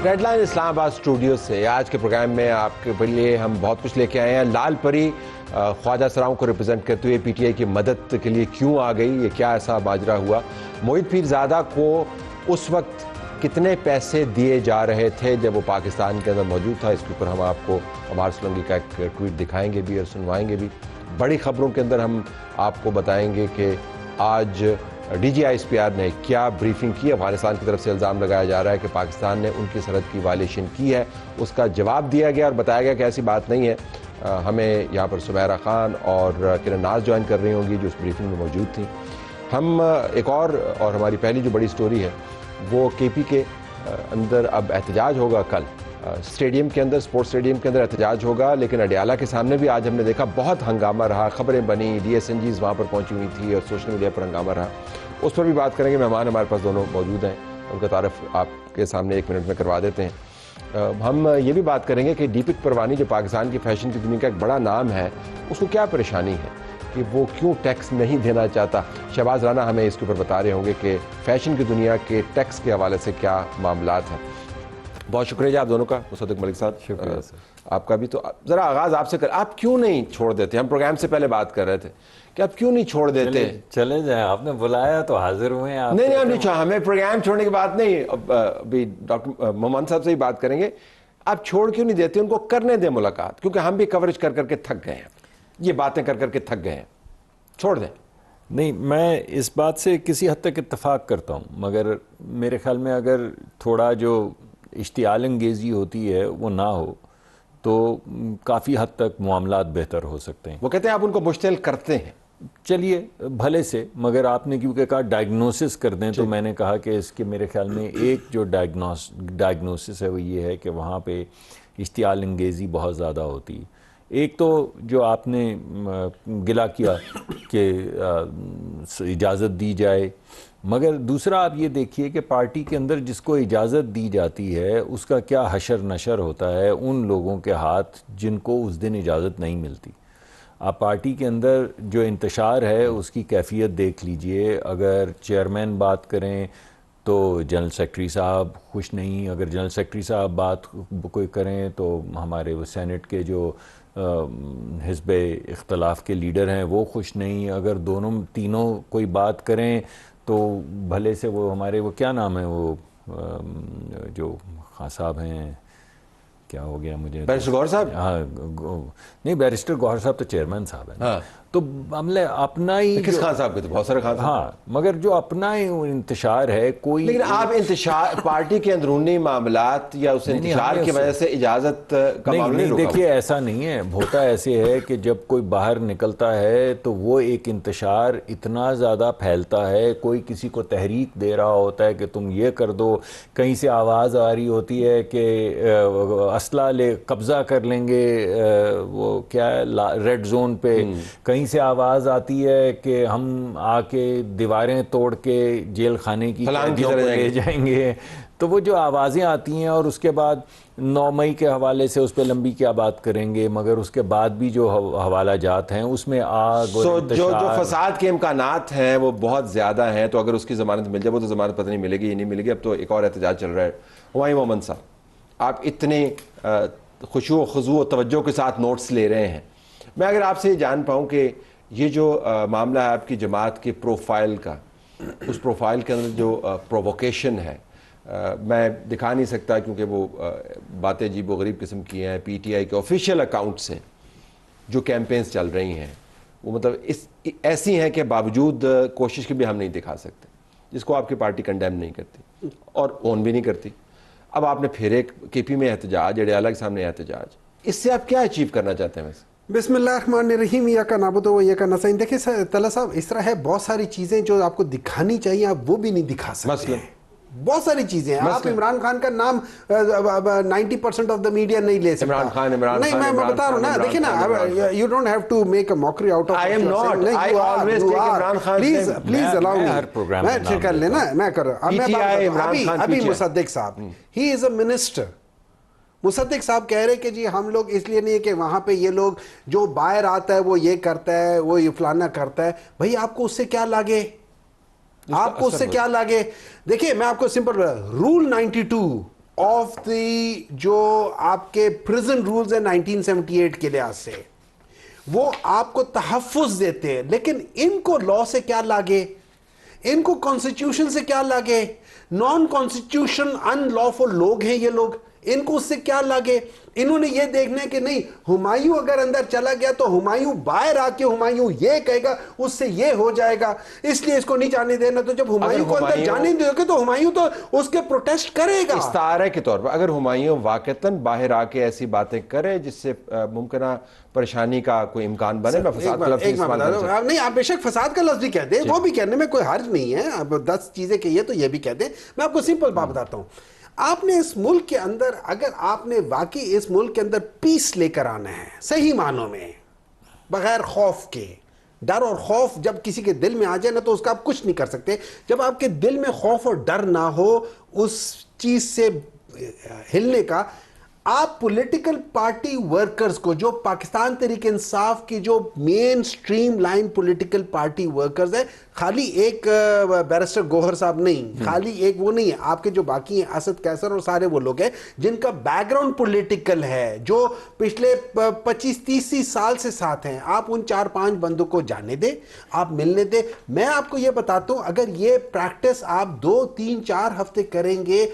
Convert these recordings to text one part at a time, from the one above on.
Red line اسلام آباد studio سے آج کے پروگرام میں آپ کے لیے ہم بہت کچھ لے کے آئے ہیں. لال پری خواجہ سراؤں کو ریپرزینٹ کرتے ہوئے پی ٹی آئی کی مدد کے لیے کیوں آ گئی, یہ کیا ایسا ماجرا ہوا, موہد پیرزادہ کو اس وقت کتنے پیسے دیے جا رہے تھے جب وہ پاکستان کے اندر موجود تھا, اس کے اوپر ہم آپ کو عمار سولنگی کا ایک ٹویٹ دکھائیں گے بھی اور سنوائیں گے بھی. بڑی خبروں کے اندر ہم آپ کو بتائیں گے کہ آج D G I S P R نے کیا بریفنگ کی. افغانستان کی طرف سے الزام لگایا جا رہا ہے کہ پاکستان نے ان کی سرحد کی وائلیشن کی ہے, اس کا جواب دیا گیا اور بتایا گیا کہ ایسی بات نہیں ہے. ہمیں یہاں پر سمیرہ خان اور کرن ناز جوائن کر رہی ہوں گی جو اس بریفنگ میں موجود تھیں. ہم ایک اور ہماری پہلی جو بڑی سٹوری ہے وہ کے پی کے اندر اب احتجاج ہوگا کل اسٹیڈیم کے اندر, اسپورٹس اسٹیڈیم کے اندر احتجاج ہوگا, لیکن اڈیالہ کے سامنے بھی آج ہم نے دیکھا بہت ہنگامہ رہا, خبریں بنی, ڈی ایس این جیز وہاں پر پہنچی ہوئی تھی اور سوشل میڈیا پر ہنگامہ رہا. اس پر بھی بات کریں گے. مہمان ہمارے پاس دونوں موجود ہیں, ان کا تعارف آپ کے سامنے ایک منٹ میں کروا دیتے ہیں. ہم یہ بھی بات کریں گے کہ دیپک پروانی جو پاکستان کی فیشن کی دنیا کا ایک بڑا نام ہے, اس کو کیا پریشانی ہے کہ وہ کیوں ٹیکس نہیں دینا چاہتا. شہباز رانا ہمیں اس کے اوپر بتا رہے ہوں گے کہ فیشن کی دنیا کے ٹیکس کے حوالے سے کیا معاملات ہیں. بہت شکریہ جی آپ دونوں کا. مصدق ملک صاحب شکریہ سر آپ کا بھی. تو ذرا آغاز آپ سے کر, آپ کیوں نہیں چھوڑ دیتے, ہم پروگرام سے پہلے بات کر رہے تھے کہ آپ کیوں نہیں چھوڑ دیتے. چلے جائیں, آپ نے بلایا تو حاضر ہوئے ہیں. نہیں ہم نہیں چھوڑا, ہمیں پروگرام چھوڑنے کی بات نہیں. ابھی ڈاکٹر محمد صاحب سے ہی بات کریں گے. آپ چھوڑ کیوں نہیں دیتے, ان کو کرنے دیں ملاقات, کیونکہ ہم بھی کوریج کر کر کے تھک گئے ہیں, یہ باتیں کر کر کے تھک گئے ہیں. چھوڑ دیں. نہیں, میں اس بات سے کسی حد تک اتفاق کرتا ہوں, مگر میرے خیال میں اگر تھوڑا جو اشتعال انگیزی ہوتی ہے وہ نہ ہو تو کافی حد تک معاملات بہتر ہو سکتے ہیں. وہ کہتے ہیں آپ ان کو مشتعل کرتے ہیں. چلیے بھلے سے, مگر آپ نے کیونکہ کہا ڈائگنوسس کر دیں تو میں نے کہا کہ اس کے میرے خیال میں ایک جو ڈائگنوسس ہے وہ یہ ہے کہ وہاں پہ اشتعال انگیزی بہت زیادہ ہوتی ہے. ایک تو جو آپ نے گلہ کیا کہ اجازت دی جائے, مگر دوسرا آپ یہ دیکھیے کہ پارٹی کے اندر جس کو اجازت دی جاتی ہے اس کا کیا حشر نشر ہوتا ہے ان لوگوں کے ہاتھ جن کو اس دن اجازت نہیں ملتی. آپ پارٹی کے اندر جو انتشار ہے اس کی کیفیت دیکھ لیجئے. اگر چیئرمین بات کریں تو جنرل سیکرٹری صاحب خوش نہیں, اگر جنرل سیکرٹری صاحب بات کوئی کریں تو ہمارے وہ سینٹ کے جو حزب اختلاف کے لیڈر ہیں وہ خوش نہیں, اگر دونوں تینوں کوئی بات کریں تو بھلے سے وہ ہمارے وہ کیا نام ہے وہ جو خان صاحب ہیں, کیا ہو گیا مجھے, بیرسٹر گوہر صاحب. ہاں نہیں, بیرسٹر گوہر صاحب تو چیئرمین صاحب ہیں. تو عملے اپنا ہی کس خان صاحب کے تو بہت سارے خان صاحب. ہاں, مگر جو اپنا ہی انتشار ہے کوئی. لیکن آپ انتشار پارٹی کے اندرونی معاملات یا اس انتشار کی وجہ سے اجازت کا معاملہ نہیں روکا. دیکھیے ایسا نہیں ہے, ہوتا ایسے ہے کہ جب کوئی باہر نکلتا ہے تو وہ ایک انتشار اتنا زیادہ پھیلتا ہے, کوئی کسی کو تحریک دے رہا ہوتا ہے کہ تم یہ کر دو, کہیں سے آواز آ رہی ہوتی ہے کہ اسلحہ لے قبضہ کر لیں گے وہ کیا ہے ریڈ زون پہ, کہیں سے آواز آتی ہے کہ ہم آ کے دیواریں توڑ کے جیل خانے کی قیدیوں کو لے جائیں گے. تو وہ جو آوازیں آتی ہیں اور اس کے بعد 9 مئی کے حوالے سے اس پہ لمبی کیا بات کریں گے, مگر اس کے بعد بھی جو حوالہ جات ہیں اس میں آگ اور جو فساد کے امکانات ہیں وہ بہت زیادہ ہیں. تو اگر اس کی ضمانت مل جائے, وہ تو ضمانت پتہ نہیں ملے گی, یہ نہیں ملے گی. اب تو ایک اور احتجاج چل رہا ہے. ہمایوں مومن صاحب, آپ اتنے خشوع و خضوع و توجہ کے ساتھ نوٹس لے رہے ہیں, میں اگر آپ سے یہ جان پاؤں کہ یہ جو معاملہ ہے آپ کی جماعت کے پروفائل کا, اس پروفائل کے اندر جو پروووکیشن ہے, میں دکھا نہیں سکتا کیونکہ وہ باتیں عجیب و غریب قسم کی ہیں. پی ٹی آئی کے آفیشیل اکاؤنٹ سے جو کیمپینز چل رہی ہیں وہ مطلب ایسی ہیں کہ باوجود کوشش کے بھی ہم نہیں دکھا سکتے, جس کو آپ کی پارٹی کنڈیم نہیں کرتی اور اون بھی نہیں کرتی. اب آپ نے پھر ایک کے پی میں احتجاج, اڈیالہ کے سامنے احتجاج, اس سے آپ کیا اچیو کرنا چاہتے ہیں ویسے؟ بسم اللہ الرحمن الرحیم. یا کا نابود و یا کا نستعین. دیکھیں طلعت صاحب, اس طرح ہے بہت ساری چیزیں جو آپ کو دکھانی چاہیے, آپ وہ بھی نہیں دکھا سکتے. مثلا بہت ساری چیزیں ہیں. آپ عمران خان کا نام 90% آف دا میڈیا نہیں لے سکتا. نہیں, میں بتا رہا ہوں نا, دیکھیں نا, you don't have to make a mockery out of. I am not. I always take Imran Khan's name. Please allow me, میں کر لینا, میں کر رہا ہوں. ابھی مصدق صاحب, ہی از اے منسٹر. مصدق صاحب کہہ رہے کہ جی ہم لوگ اس لیے نہیں ہے کہ وہاں پہ یہ لوگ جو باہر آتا ہے وہ یہ کرتا ہے, وہ یہ فلانا کرتا ہے. بھائی آپ کو اس سے کیا لاگے, آپ کو اس سے کیا لاگے؟ دیکھیں میں آپ کو سمپل رول 92 آف دی جو آپ کے پرزن رولز ہیں 1978 کے لحاظ سے وہ آپ کو تحفظ دیتے ہیں، لیکن ان کو لا سے کیا لاگے، ان کو کانسٹیٹیوشن سے کیا لاگے؟ نان کانسٹیٹیوشن ان لافل لوگ ہیں یہ لوگ، ان کو اس سے کیا لاگے؟ انہوں نے یہ دیکھنا ہے کہ نہیں ہمایوں اگر اندر چلا گیا تو ہمایوں باہر آ کے ہمایوں یہ کہے گا اس سے یہ ہو جائے گا، اس لیے اس کو نہیں جانے دینا۔ تو جب ہمایوں کو اندر جانے دو گے تو ہمایوں تو اس کے پروٹیسٹ کرے گا۔ استعارے کے طور پر اگر ہمایوں واقعتاً باہر آ کے ایسی باتیں کرے جس سے ممکنہ پریشانی کا کوئی امکان بنے، میں فساد کا لفظ استعمال کروں نہیں، آپ بے شک فساد کا لفظ بھی کہہ دیں، وہ بھی کہنے میں کوئی حرج نہیں ہے، اب 10 چیزیں کہیے تو یہ بھی کہہ دیں۔ میں آپ کو سمپل بات بتاتا ہوں، آپ نے اس ملک کے اندر اگر آپ نے واقعی اس ملک کے اندر پیس لے کر آنا ہے صحیح معنوں میں، بغیر خوف کے، ڈر اور خوف جب کسی کے دل میں آ جائے نا تو اس کا آپ کچھ نہیں کر سکتے۔ جب آپ کے دل میں خوف اور ڈر نہ ہو اس چیز سے ہلنے کا، آپ پولیٹیکل پارٹی ورکرز کو، جو پاکستان تحریک انصاف کی جو mainstream line political party workers ہے، خالی ایک بیرسٹر گوہر صاحب نہیں، خالی ایک وہ نہیں ہے، آپ کے جو باقی ہیں اسد قیصر اور سارے وہ لوگ ہیں جن کا بیک گراؤنڈ پولیٹیکل ہے، جو پچھلے 25-30 سال سے ساتھ ہیں، آپ ان 4-5 بندوں کو جانے دیں، آپ ملنے دیں۔ میں آپ کو یہ بتاتا ہوں اگر یہ پریکٹس آپ 2-3-4 ہفتے کریں گے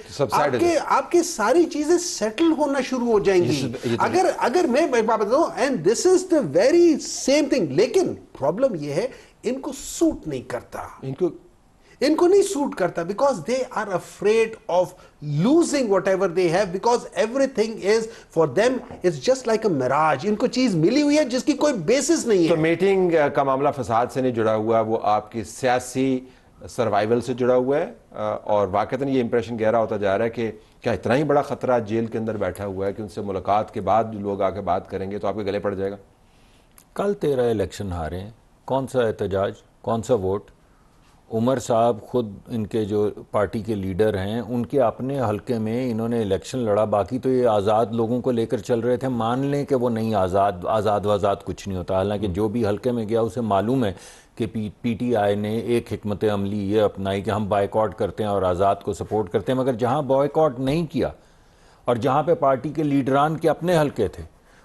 آپ کے ساری چیزیں سیٹل ہونا شروع ہو جائیں گی۔ اگر میں بات بتاؤں and this is the very same thing, لیکن پرابلم یہ ہے ان کو سوٹ نہیں کرتا، ان کو نہیں سوٹ کرتا because they are afraid of losing whatever they have, because everything is for them is just like a mirage, ان کو چیز ملی ہوئی ہے جس کی کوئی بیسس نہیں ہے۔ تو میٹنگ کا معاملہ فساد سے نہیں جڑا ہوا، وہ آپ کی سیاسی سروائیول سے جڑا ہوا ہے، اور واقعتاً یہ امپریشن گہرا ہوتا جا رہا ہے کہ کیا اتنا ہی بڑا خطرہ جیل کے اندر بیٹھا ہوا ہے کہ ان سے ملاقات کے بعد جو لوگ آ کے بات کریں گے تو آپ کے گلے پڑ جائے گا؟ کل 13 الیکشن ہارے ہیں، کون سا احتجاج، کون سا ووٹ؟ عمر صاحب خود ان کے جو پارٹی کے لیڈر ہیں ان کے اپنے حلقے میں انہوں نے الیکشن لڑا، باقی تو یہ آزاد لوگوں کو لے کر چل رہے تھے۔ مان لیں کہ وہ نہیں، آزاد کچھ نہیں ہوتا، حالانکہ جو بھی حلقے میں گیا اسے معلوم ہے کہ پی ٹی آئی نے ایک حکمت عملی یہ اپنائی کہ ہم بائیکاٹ کرتے ہیں اور آزاد کو سپورٹ کرتے ہیں، مگر جہاں بائیکاٹ نہیں کیا اور جہاں پہ پارٹی کے لیڈران کے اپنے حلقے تھے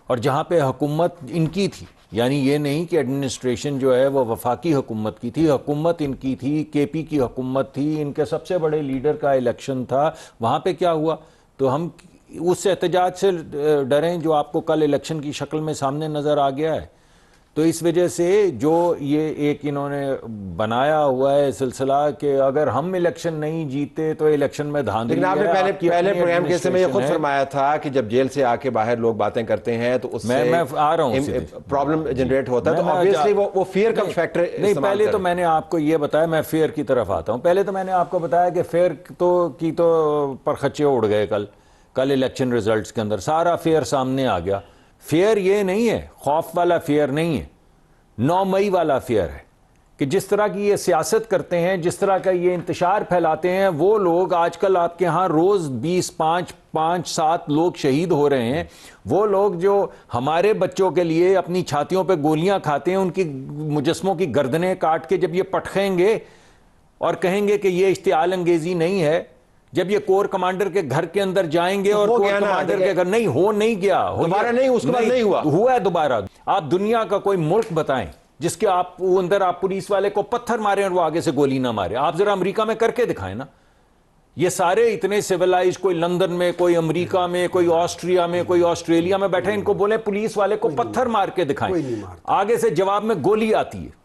اور جہاں پہ حکومت ان کی تھی، یعنی یہ نہیں کہ ایڈمنسٹریشن جو ہے وہ وفاقی حکومت کی تھی، حکومت ان کی تھی، کے پی کی حکومت تھی، ان کے سب سے بڑے لیڈر کا الیکشن تھا، وہاں پہ کیا ہوا؟ تو ہم اس احتجاج سے ڈریں جو آپ کو کل الیکشن کی شکل میں سامنے نظر آ گیا ہے۔ تو اس وجہ سے جو یہ ایک انہوں نے بنایا ہوا ہے سلسلہ کہ اگر ہم الیکشن نہیں جیتے تو الیکشن میں دھاندلی ہے۔ لیکن آپ نے پہلے پروگرام کے حصے میں یہ خود فرمایا تھا کہ جب جیل سے آ کے باہر لوگ باتیں کرتے ہیں تو اس سے میں آ رہا ہوں پرابلم جنریٹ ہوتا ہے، تو obviously وہ فیئر کا فیکٹر نہیں۔ پہلے تو میں نے آپ کو یہ بتایا، میں فیئر کی طرف آتا ہوں۔ پہلے تو میں نے آپ کو بتایا کہ فیئر کی تو پرخچے اڑ گئے کل الیکشن ریزلٹس کے اندر، سارا فیئر سامنے آ گیا۔ فیئر یہ نہیں ہے، خوف والا فیئر نہیں ہے، 9 مئی والا فیئر ہے کہ جس طرح کی یہ سیاست کرتے ہیں، جس طرح کا یہ انتشار پھیلاتے ہیں، وہ لوگ آج کل آپ کے ہاں روز 5-7 لوگ شہید ہو رہے ہیں، وہ لوگ جو ہمارے بچوں کے لیے اپنی چھاتیوں پہ گولیاں کھاتے ہیں، ان کی مجسموں کی گردنیں کاٹ کے جب یہ پٹخیں گے اور کہیں گے کہ یہ اشتعال انگیزی نہیں ہے، جب یہ کور کمانڈر کے گھر کے اندر جائیں گے اور کور کمانڈر کے گھر نہیں گیا دوبارہ نہیں، اس کے بعد نہیں ہوا ہے دوبارہ۔ آپ دنیا کا کوئی ملک بتائیں جس کے آپ اندر آپ پولیس والے کو پتھر مارے اور وہ آگے سے گولی نہ مارے؟ آپ ذرا امریکہ میں کر کے دکھائیں نا۔ یہ سارے اتنے سیولائز، کوئی لندن میں، کوئی امریکہ میں، کوئی آسٹریا میں، کوئی آسٹریلیا میں بیٹھے، ان کو بولیں پولیس والے کو پتھر مار کے دکھائیں، آگے سے جواب میں گولی آتی ہے۔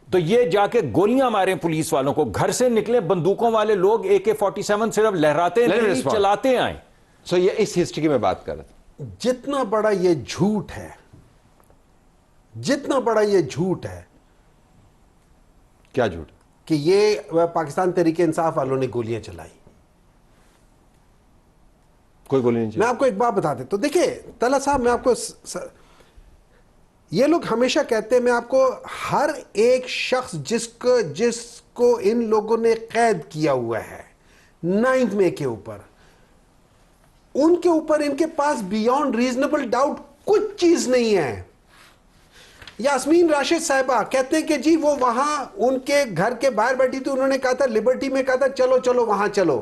تو یہ جا کے گولیاں ماریں پولیس والوں کو، گھر سے نکلے بندوقوں والے لوگ AK-47 صرف لہراتے نہیں چلاتے آئیں۔ سو یہ اس ہسٹری کی میں بات کر رہا تھا، جتنا بڑا یہ جھوٹ ہے، جتنا بڑا یہ جھوٹ ہے۔ کیا جھوٹ؟ کہ یہ پاکستان تحریک انصاف والوں نے گولیاں چلائی۔ کوئی گولی نہیں چلائی۔ میں آپ کو ایک بات بتا دیتا ہوں، دیکھیں طلعہ صاحب، میں آپ کو یہ لوگ ہمیشہ کہتے ہیں، میں آپ کو ہر ایک شخص جس کو ان لوگوں نے قید کیا ہوا ہے 9 مئی کے اوپر، ان کے اوپر ان کے پاس بیونڈ ریزنیبل ڈاؤٹ کچھ چیز نہیں ہے۔ یاسمین راشد صاحبہ کہتے ہیں کہ جی وہ وہاں ان کے گھر کے باہر بیٹھی تھی، انہوں نے کہا تھا لبرٹی میں، کہا تھا چلو وہاں چلو۔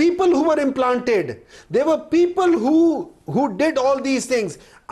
people who were implanted, there were people who did all these things.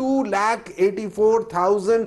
2,84,000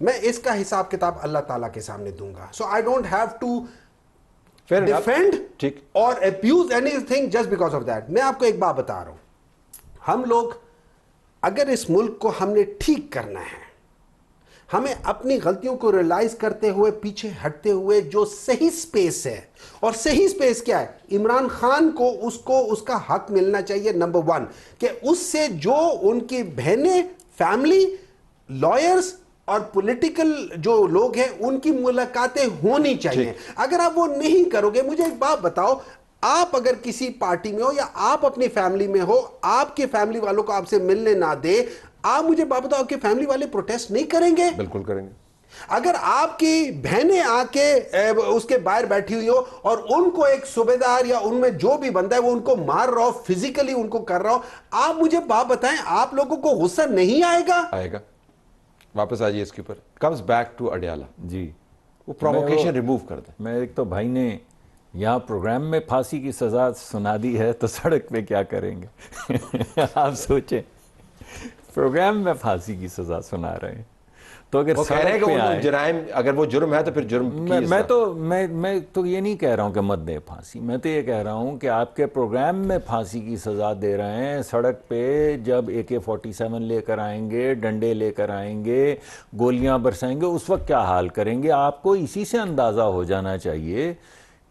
میں اس کا حساب کتاب اللہ تعالیٰ کے سامنے دوں گا. So I don't have to defend or abuse anything just because of that. میں آپ کو ایک بات بتا رہا ہوں, ہم لوگ اگر اس ملک کو ہم نے ٹھیک کرنا ہے, ہمیں اپنی غلطیوں کو ریلائز کرتے ہوئے پیچھے ہٹتے ہوئے جو صحیح سپیس ہے, اور صحیح سپیس کیا ہے, عمران خان کو اس کا حق ملنا چاہیے نمبر 1, کہ اس سے جو ان کی بہنیں, فیملی, لائرز اور پولیٹیکل جو لوگ ہیں ان کی ملاقاتیں ہونی چاہیے. اگر آپ وہ نہیں کرو گے, مجھے ایک بات بتاؤ, آپ اگر کسی پارٹی میں ہو یا آپ اپنی فیملی میں ہو, آپ کے فیملی والوں کو آپ سے ملنے نہ دے, آپ مجھے بات بتاؤ آپ کے فیملی والے پروٹیسٹ نہیں کریں گے؟ بالکل کریں گے. اگر آپ کی بہنیں آ کے اس کے باہر بیٹھی ہوئی ہو اور ان کو ایک صوبیدار یا ان میں جو بھی بندہ ہے وہ ان کو مار رہا ہو, فزیکلی ان کو کر رہا ہو, آپ مجھے بات بتائیں, آپ لوگوں کو غصہ نہیں آئے گا؟ آئے گا. واپس آجیے اس کے اوپر. Comes back to Adiala. جی, وہ پرووکیشن ریموو کر دیں. میں ایک تو بھائی نے یہاں پروگرام میں پھانسی کی سزا سنا دی ہے, تو سڑک پہ کیا کریں گے؟ آپ سوچیں, پروگرام میں پھانسی کی سزا سنا رہے ہیں, تو اگر سڑک پہ آئے, جرائم اگر وہ جرم ہے تو پھر جرم کی میں تو یہ نہیں کہہ رہا ہوں کہ مت دیں پھانسی, میں تو یہ کہہ رہا ہوں کہ آپ کے پروگرام میں پھانسی کی سزا دے رہے ہیں, سڑک پہ جب AK-47 لے کر آئیں گے, ڈنڈے لے کر آئیں گے, گولیاں برسائیں گے, اس وقت کیا حال کریں گے؟ آپ کو اسی سے اندازہ ہو جانا چاہیے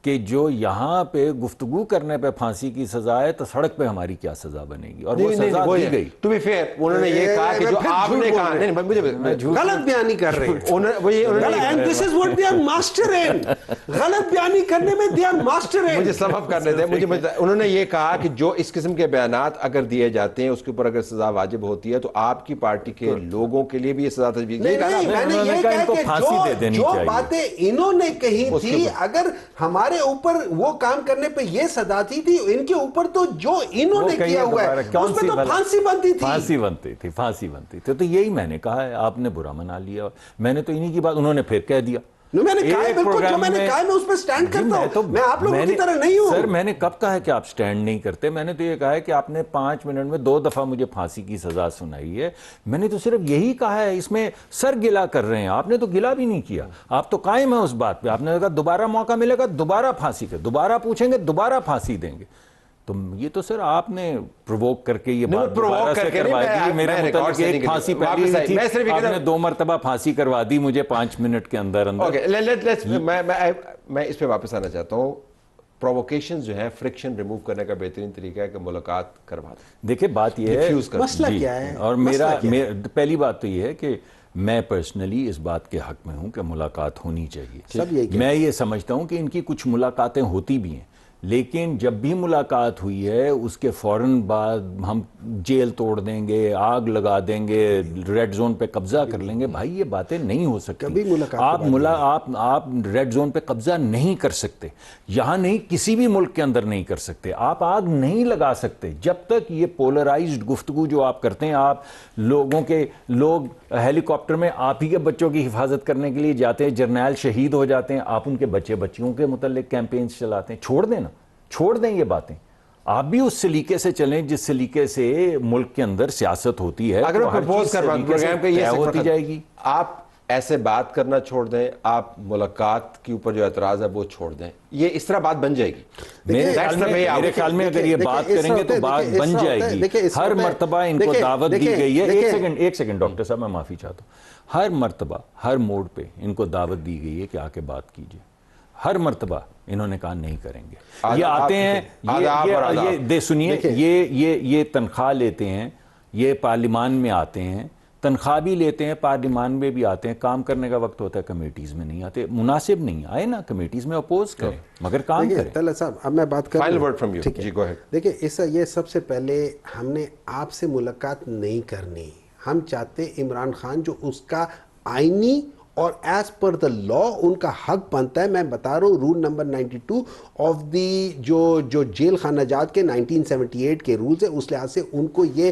کہ جو یہاں پہ گفتگو کرنے پہ پھانسی کی سزا ہے, تو سڑک پہ ہماری کیا سزا بنے گی؟ اور وہ سزا دی گئی. ٹو بی فیئر, انہوں نے یہ کہا کہ جو آپ نے کہا, نہیں مجھے غلط بیانی کر رہے ہیں, and this is what they are master in. غلط بیانی کرنے میں they are master in. مجھے سم اپ کرنے دیں. انہوں نے یہ کہا کہ جو اس قسم کے بیانات اگر دیے جاتے ہیں اس کے اوپر اگر سزا واجب ہوتی ہے تو آپ کی پارٹی کے لوگوں کے لیے بھی یہ سزا تجویز. نہیں, میں نے یہ کہا کہ جو باتیں انہوں نے کہی تھی, اگر ہمارے اوپر وہ کام کرنے پہ یہ سزا تھی, ان کے اوپر تو جو انہوں نے کیا ہوا ہے اس پہ تو پھانسی بنتی تھی. پھانسی بنتی تھی. تو یہی میں نے کہا ہے, آپ نے برا منا لیا, میں نے تو انہی کی بات, انہوں نے پھر کہہ دیا. میں نے کہا بالکل, جو میں نے کہا میں اس پہ سٹینڈ کرتا ہوں, میں آپ لوگوں کی طرح نہیں ہوں. سر میں نے کب کہا ہے کہ آپ سٹینڈ نہیں کرتے؟ میں نے تو یہ کہا ہے کہ آپ نے 5 منٹ میں 2 دفعہ مجھے پھانسی کی سزا سنائی ہے. میں نے تو صرف یہی کہا ہے, اس میں سر گلا کر رہے ہیں, آپ نے تو گلا بھی نہیں کیا, آپ تو قائم ہیں اس بات پہ. آپ نے کہا دوبارہ موقع ملے گا دوبارہ پھانسی کا, دوبارہ پوچھیں گے دوبارہ پھانسی دیں گے. تو یہ تو سر آپ نے پرووک کر کے یہ بات دوبارہ سے کروا دی. میرے مطابق ایک پھانسی پہلی تھی, آپ نے 2 مرتبہ پھانسی کروا دی مجھے 5 منٹ کے اندر اندر. میں اس پہ واپس آنا چاہتا ہوں. پرووکیشن جو ہے, فرکشن ریموو کرنے کا بہترین طریقہ ہے کہ ملاقات کروا دیں. دیکھیں بات یہ ہے, مسئلہ کیا ہے, اور میرا پہلی بات تو یہ ہے کہ میں پرسنلی اس بات کے حق میں ہوں کہ ملاقات ہونی چاہیے. میں یہ سمجھتا ہوں کہ ان کی کچھ ملاقاتیں ہوتی بھی ہیں, لیکن جب بھی ملاقات ہوئی ہے اس کے فوراً بعد ہم جیل توڑ دیں گے, آگ لگا دیں گے, ریڈ زون پہ قبضہ کر لیں گے. بھائی یہ باتیں نہیں ہو سکتی. آپ ریڈ زون پہ قبضہ نہیں کر سکتے, یہاں نہیں, کسی بھی ملک کے اندر نہیں کر سکتے. آپ آگ نہیں لگا سکتے جب تک یہ پولرائزڈ گفتگو جو آپ کرتے ہیں. آپ لوگ ہیلی کاپٹر میں آپ ہی کے بچوں کی حفاظت کرنے کے لیے جاتے ہیں, جرنیل شہید ہو جاتے ہیں, آپ ان کے بچیوں کے متعلق کیمپینز چلاتے ہیں. چھوڑ دیں یہ باتیں. آپ بھی اس سلیقے سے چلیں جس سلیقے سے ملک کے اندر سیاست ہوتی ہے. اگر پرپوز کر پروگرام پہ یہ ہوتی جائے گی, آپ ایسے بات کرنا چھوڑ دیں, آپ ملاقات کے اوپر جو اعتراض ہے وہ چھوڑ دیں, یہ اس طرح بات بن جائے گی. میرے خیال میں اگر یہ بات کریں گے تو بات بن جائے گی. ہر مرتبہ ان کو دعوت دی گئی ہے. ایک سیکنڈ ڈاکٹر صاحب, میں معافی چاہتا ہوں. ہر مرتبہ ہر موڑ پہ ان کو دعوت دی گئی ہے کہ آ کے بات کیجیے. ہر مرتبہ انہوں نے کہا نہیں کریں گے. یہ آتے ہیں, سنیے, یہ تنخواہ لیتے ہیں, یہ پارلیمان میں آتے ہیں, تنخواہ بھی لیتے ہیں, پارلیمان میں بھی آتے ہیں, کام کرنے کا وقت ہوتا ہے کمیٹیز میں نہیں آتے. مناسب نہیں آئے نا کمیٹیز میں, اپوز کریں مگر کام کریں. طلعت صاحب اب میں بات کروں, فائنل ورڈ فرام یو. جی گو اہیڈ. دیکھیں یہ سب سے پہلے ہم نے آپ سے ملاقات نہیں کرنی. ہم چاہتے عمران خان جو اس کا آئینی اور ایز پر دا لا ان کا حق بنتا ہے. میں بتا رہا ہوں رول نمبر 92 آف دی جو جیل خانہ جات کے 1978 کے رولز ہیں, اس لحاظ سے ان کو یہ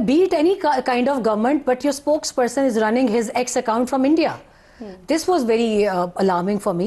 be it any kind of government, but your spokesperson is running his ex account from India. This was very alarming for me,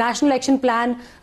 National Action Plan,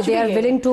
they are willing to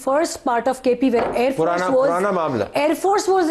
first part of KP where Air Force was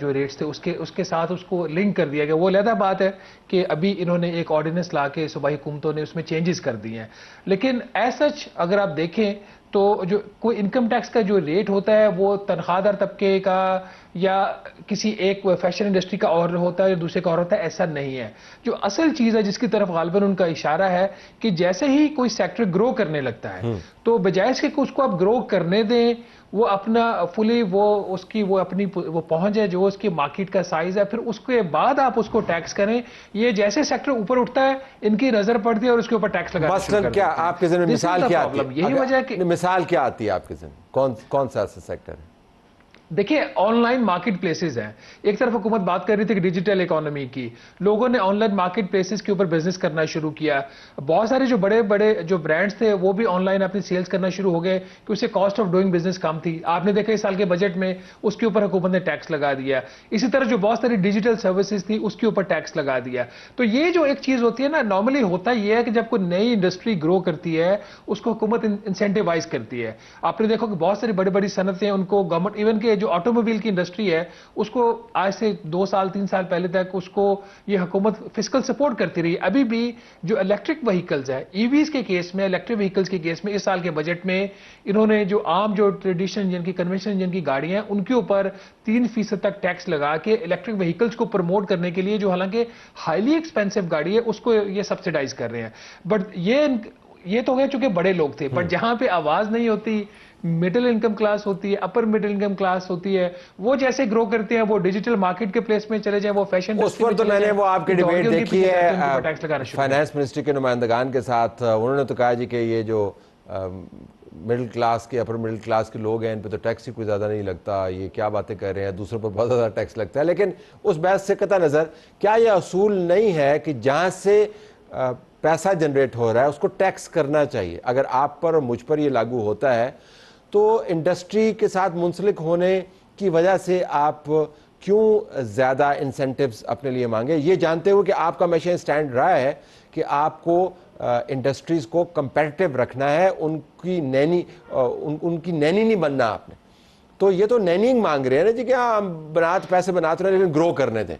جو rates تھے اس کے ساتھ اس کو link کر دیا گیا. وہ علیحدہ بات ہے کہ ابھی انہوں نے ایک آرڈیننس لا کے صوبائی حکومتوں نے اس میں چینجز کر دیے ہیں, لیکن ایز سچ اگر آپ دیکھیں تو جو کوئی انکم ٹیکس کا جو ریٹ ہوتا ہے وہ تنخواہ دار طبقے کا یا کسی ایک فیشن انڈسٹری کا اور ہوتا ہے یا دوسرے کا اور ہوتا ہے, ایسا نہیں ہے. جو اصل چیز ہے جس کی طرف غالباً ان کا اشارہ ہے کہ جیسے ہی کوئی سیکٹر گرو کرنے لگتا ہے تو بجائے اس کے اس کو آپ گرو کرنے دیں, وہ اپنا فلی اس کی اپنی وہ پہنچ ہے جو اس کی مارکیٹ کا سائز ہے, پھر اس کے بعد آپ اس کو ٹیکس کریں. یہ جیسے سیکٹر اوپر اٹھتا ہے ان کی نظر پڑتی ہے اور اس کے اوپر ٹیکس لگانا شروع کر دیتے ہیں. آپ کے ذہن میں مثال کیا آتی ہے؟ یہی وجہ ہے کہ مثال کیا آتی ہے آپ کے ذہن, کون سا ایسا سیکٹر ہے؟ دیکھیں آن لائن مارکیٹ پلیسز ہیں. ایک طرف حکومت بات کر رہی تھی کہ ڈیجیٹل اکانومی کی, لوگوں نے آن لائن مارکیٹ پلیسز کے اوپر بزنس کرنا شروع کیا. بہت سارے جو بڑے بڑے جو برانڈز تھے وہ بھی آن لائن اپنی سیلز کرنا شروع ہو گئے کہ اسے کاسٹ آف ڈوئنگ بزنس کم تھی. آپ نے دیکھا اس سال کے بجٹ میں اس کے اوپر حکومت نے ٹیکس لگا دیا. اسی طرح جو بہت ساری ڈیجیٹل سروسز تھی اس کے اوپر ٹیکس لگا دیا. تو یہ جو ایک چیز ہوتی ہے نا, نارملی ہوتا یہ ہے کہ جب کوئی نئی انڈسٹری گرو کرتی ہے اس کو حکومت انسینٹیوائز کرتی ہے. آپ نے دیکھا کہ بہت ساری بڑی بڑی صنعتیں ان کو گورنمنٹ, ایون کہ جو آٹو موبائل کی انڈسٹری ہے اس کو آج سے 2 سال 3 سال پہلے تک اس کو یہ حکومت فسکل سپورٹ کرتی رہی. ابھی بھی جو الیکٹرک وہیکلز ہے, ای ویز کے کیس میں, الیکٹرک وہیکلز کے کیس میں اس سال کے بجٹ میں انہوں نے جو عام جو ٹریڈیشنل انجن کی کنونشنل انجن کی گاڑیاں ہیں ان کے اوپر 3% تک ٹیکس لگا کے الیکٹرک وہیکلز کو پروموٹ کرنے کے لیے, جو حالانکہ ہائیلی ایکسپینسو گاڑی ہے, اس کو یہ سبسیڈائز کر رہے ہیں. بٹ یہ تو گئے چونکہ بڑے لوگ تھے, بٹ جہاں پہ آواز نہیں ہوتی, مڈل انکم کلاس ہوتی ہے, اپر مڈل انکم کلاس ہوتی ہے, وہ جیسے گرو کرتے ہیں, وہ ڈیجیٹل مارکیٹ کے پلیس میں چلے جائیں, وہ فیشن اس پر تو میں نے وہ آپ کی ڈیبیٹ دیکھی ہے فائنانس منسٹری کے نمائندگان کے ساتھ. انہوں نے تو کہا جی کہ یہ جو مڈل کلاس کے اپر مڈل کلاس کے لوگ ہیں ان پہ تو ٹیکس ہی کوئی زیادہ نہیں لگتا, یہ کیا باتیں کر رہے ہیں, دوسروں پر بہت زیادہ ٹیکس لگتا ہے. لیکن اس بحث سے قطع نظر کیا یہ اصول نہیں ہے کہ جہاں سے پیسہ جنریٹ ہو رہا ہے اس کو ٹیکس کرنا چاہیے؟ اگر آپ پر اور مجھ پر یہ لاگو ہوتا ہے تو انڈسٹری کے ساتھ منسلک ہونے کی وجہ سے آپ کیوں زیادہ انسینٹیوز اپنے لیے مانگے, یہ جانتے ہوئے کہ آپ کا ہمیشہ اسٹینڈ رہا ہے کہ آپ کو انڈسٹریز کو کمپیٹیٹیو رکھنا ہے, ان کی نینی نہیں بننا آپ نے. تو یہ تو نیننگ مانگ رہے ہیں نا جی کہ ہم پیسے بناتے رہے لیکن گرو کرنے دیں.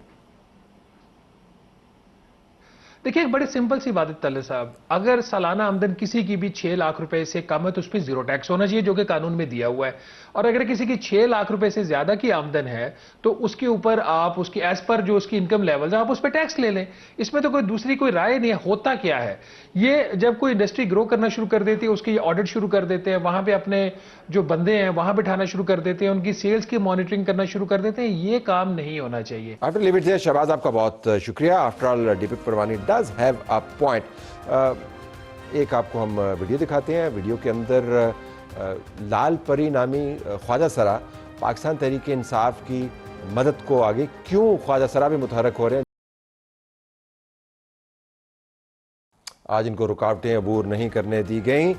دیکھیں ایک بڑی سمپل سی بات ہے طلعت صاحب, اگر سالانہ آمدن کسی کی بھی 6 لاکھ روپے سے کم ہے تو اس پہ 0 ٹیکس ہونا چاہیے جو کہ قانون میں دیا ہوا ہے. اور اگر کسی کی 6 لاکھ روپے سے زیادہ کی آمدن ہے تو اس کے اوپر آپ اس کی ایز پر جو اس کی انکم لیولز ہیں آپ اس پہ ٹیکس لے لیں. اس میں تو کوئی دوسری کوئی رائے نہیں ہے. ہوتا کیا ہے, یہ جب کوئی انڈسٹری گرو کرنا شروع کر دیتی ہے اس کی یہ آڈٹ شروع کر دیتے ہیں, وہاں پہ اپنے جو بندے ہیں وہاں بٹھانا شروع کر دیتے ہیں, ان کی سیلز کی مانیٹرنگ کرنا شروع کر دیتے ہیں. یہ کام نہیں ہونا چاہیے. شہباز آپ کا بہت شکریہ. After all Deepak Perwani does have a point. ایک آپ کو ہم ویڈیو دکھاتے ہیں. ویڈیو کے اندر لال پری نامی خواجہ سرا پاکستان تحریک انصاف کی مدد کو آگے کیوں خواجہ سرا بھی متحرک ہو رہے ہیں. آج ان کو رکاوٹیں عبور نہیں کرنے دی گئیں.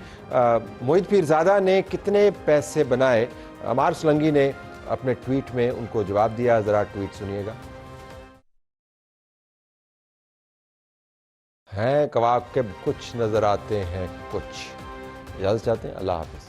موحد پیرزادہ نے کتنے پیسے بنائے, عمار سلنگی نے اپنے ٹویٹ میں ان کو جواب دیا. ذرا ٹویٹ سنیے گا. ہیں کواکب کچھ نظر آتے ہیں کچھ. اجازت چاہتے ہیں. اللہ حافظ.